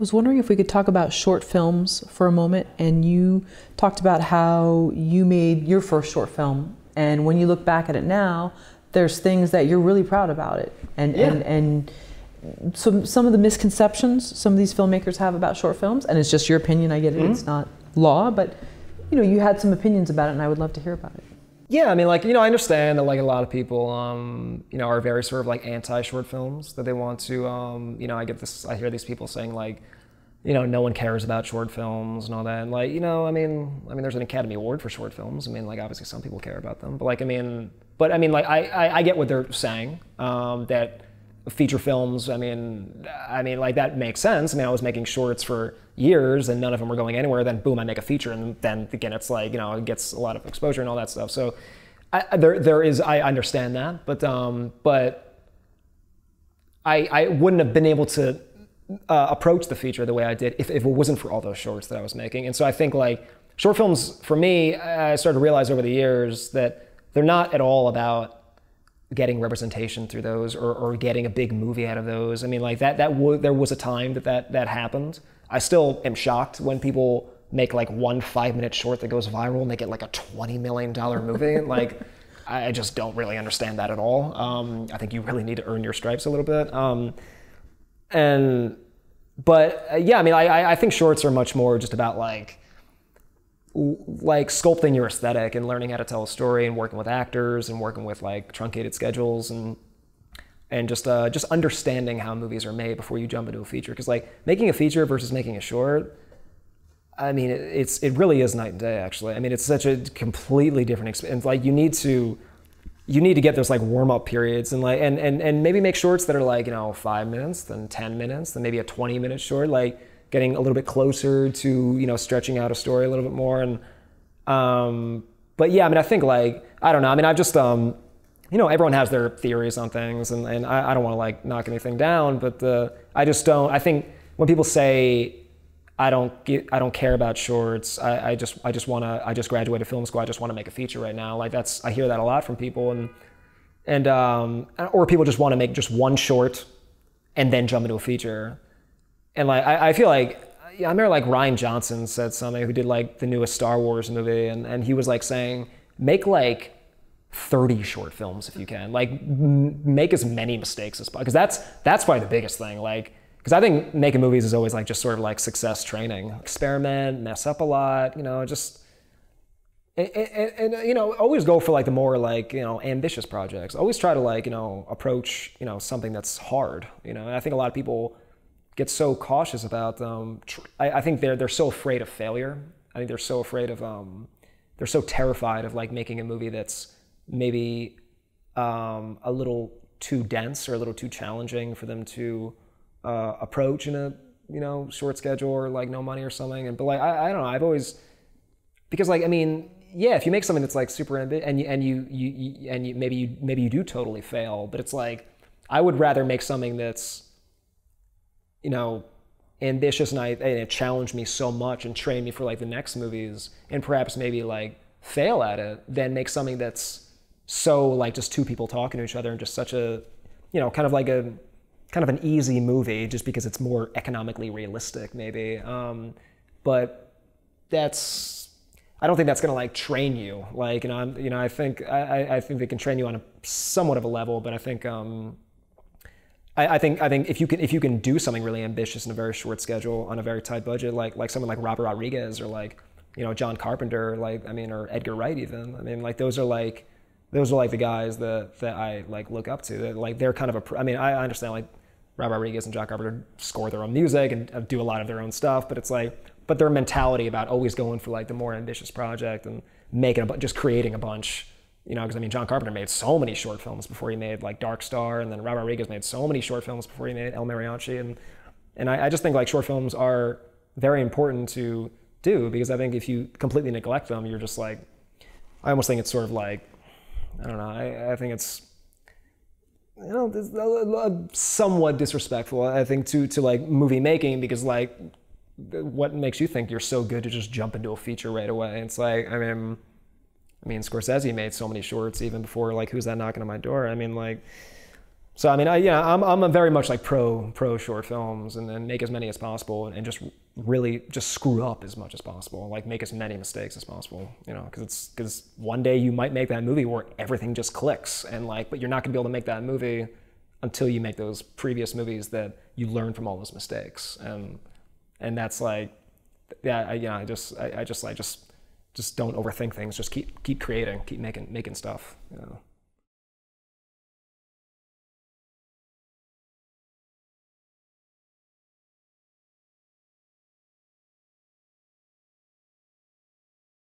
was wondering if we could talk about short films for a moment. And you talked about how you made your first short film, and when you look back at it now, there's things that you're really proud about it. And some of the misconceptions some of these filmmakers have about short films, and it's just your opinion, I get it, it's not law, but you had some opinions about it, and I would love to hear about it. Yeah, I mean, like, I understand that, like, a lot of people, are very sort of, like, anti-short films, that they want to, I hear these people saying, like, no one cares about short films and all that. And, like, I mean, there's an Academy Award for short films. I mean, like, obviously some people care about them. But, like, I get what they're saying, that feature films, I mean, like, that makes sense. I mean, I was making shorts for years and none of them were going anywhere. Then boom, I make a feature, and then again, it's like, it gets a lot of exposure and all that stuff. So I understand that, but I wouldn't have been able to approach the feature the way I did if it wasn't for all those shorts that I was making. And so I think, like, short films for me, I started to realize over the years that they're not at all about getting representation through those or getting a big movie out of those. I mean, like, there was a time that happened. I still am shocked when people make, like, one 5-minute short that goes viral and they get, like, a $20 million movie. Like, I just don't really understand that at all. I think you really need to earn your stripes a little bit. Yeah, I mean, I think shorts are much more just about, like sculpting your aesthetic and learning how to tell a story and working with actors and working with, like, truncated schedules and just understanding how movies are made before you jump into a feature. Because, like, making a feature versus making a short, I mean, it really is night and day, actually. I mean, it's such a completely different experience. Like, you need to get those, like, warm-up periods and, like, and maybe make shorts that are, like, 5 minutes, then 10 minutes, then maybe a 20-minute short, like, getting a little bit closer to, stretching out a story a little bit more. And but yeah, I mean, I think, like, I don't know. I mean, I've just everyone has their theories on things, and I don't want to, like, knock anything down, but I just don't. I think when people say I don't care about shorts, I just graduated film school, I just want to make a feature right now. Like, I hear that a lot from people, and or people just want to make just one short and then jump into a feature. And, like, I feel like, I remember, like, Rian Johnson said something, who did, like, the newest Star Wars movie, and he was, like, saying, make, like, 30 short films if you can. Like, make as many mistakes as possible, because that's probably the biggest thing. Like, because I think making movies is always, like, just sort of like success training. Experiment, mess up a lot, just and always go for, like, the more, like, ambitious projects. Always try to, like, approach something that's hard. And I think a lot of people get so cautious about I think they're so afraid of failure. I think they're so afraid of they're so terrified of, like, making a movie that's maybe a little too dense or a little too challenging for them to approach in a short schedule, or, like, no money or something. But, like, I don't know. I've always, because, like, I mean, yeah, if you make something that's, like, super ambitious and you maybe you do totally fail, but it's like, I would rather make something that's ambitious and it challenged me so much and trained me for, like, the next movies, and perhaps maybe, like, fail at it, than make something that's so, like, just two people talking to each other and just such a kind of an easy movie just because it's more economically realistic, maybe. But I don't think that's gonna, like, train you. Like, I think they can train you on a somewhat of a level, but I think I think if you can do something really ambitious in a very short schedule on a very tight budget, like someone like Robert Rodriguez, or, like, John Carpenter, like, I mean, or Edgar Wright even. I mean, like, those are like the guys that I, like, look up to. That, like, they're kind of I mean, I understand, like, Robert Rodriguez and John Carpenter score their own music and do a lot of their own stuff, but it's like, but their mentality about always going for, like, the more ambitious project and just creating a bunch. Because, I mean, John Carpenter made so many short films before he made, like, Dark Star, and then Robert Rodriguez made so many short films before he made El Mariachi, and I just think, like, short films are very important to do, because I think if you completely neglect them, you're just, like, I almost think it's sort of like, I don't know, I think it's somewhat disrespectful, I think, to like, movie making, because, like, what makes you think you're so good to just jump into a feature right away? It's like, I mean, Scorsese made so many shorts even before, like, Who's That Knocking on My Door? I mean, like, So I mean, I'm a very much like pro short films, and then make as many as possible, and just really just screw up as much as possible, like make as many mistakes as possible, you know, because one day you might make that movie where everything just clicks, and like, but you're not gonna be able to make that movie until you make those previous movies that you learn from all those mistakes, and that's like, yeah, I just don't overthink things, just keep creating, keep making stuff, you know.